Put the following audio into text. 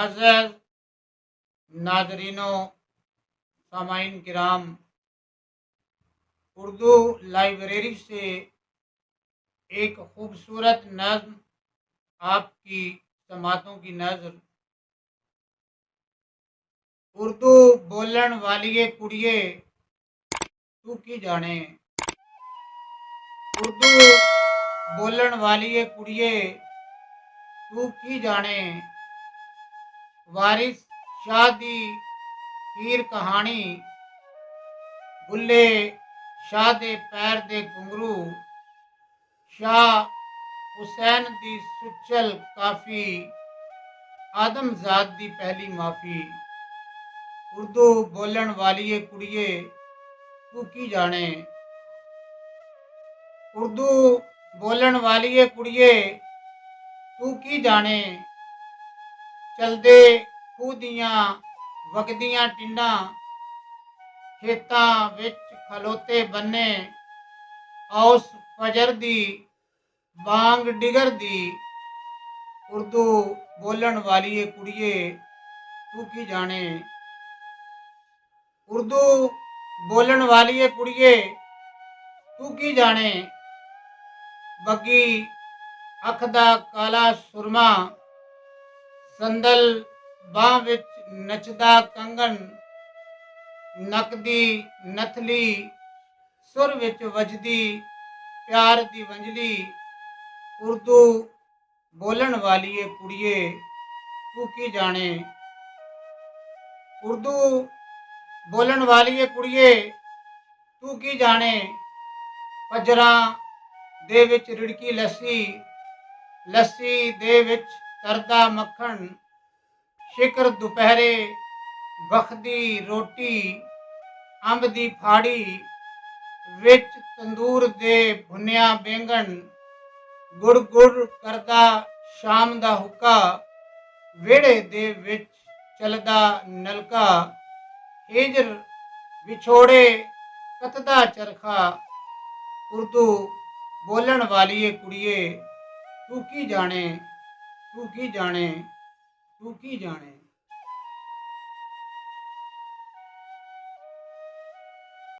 मुअज़्ज़ज़ नाज़रीनो सामाईन किराम, उर्दू लाइब्रेरी से एक खूबसूरत नज़्म आपकी समातों की नज़र। उर्दू बोलन वालिए कुड़िए तू की जाने, उर्दू बोलन वालिए कुड़िए तू की जाने, वारिस शाह दी हीर कहानी, बुल्ले शाह दे पैर दे घुंघरू, शाह हुसैन दी सुचल काफी, आदमजाद दी पहली माफी। उर्दू बोलन वालिए कुड़िए तू की जाने, उर्दू बोलन वालिए कुड़िए तू की जाने, चलदे खूह दियां वगदियां टिंडां, खेतां विच खलोते बन्ने, औस फजर दी बांग डिगर दी। उर्दू बोलन वालिए कुड़िए तू की जाने, उर्दू बोलन वालिए कुड़िए तू की जाने, बग्गी अख दा काला सुरमा, संदल बांह विच नचदा कंगन, नक दी नथली सुर विच वजदी प्यार दी वंजली। उर्दू बोलन वालिए कुड़िए तू की जाने, उर्दू बोलन वालिए कुड़िए तू की जाने, पजरां दे विच रिड़की लस्सी, लस्सी दे विच तरदा मक्खन, शिकर दुपहरे बखदी रोटी, अंब दी फाड़ी विच तंदूर दे भुन्निया बैंगन, गुड़ गुड़ करदा शाम दा हुक्का, वेड़े दे विच चलदा नलका, हिजर विछोड़े कतदा चरखा। उर्दू बोलन वालिए कुड़िए तू की जाने, तू की जाने, तू की जाने।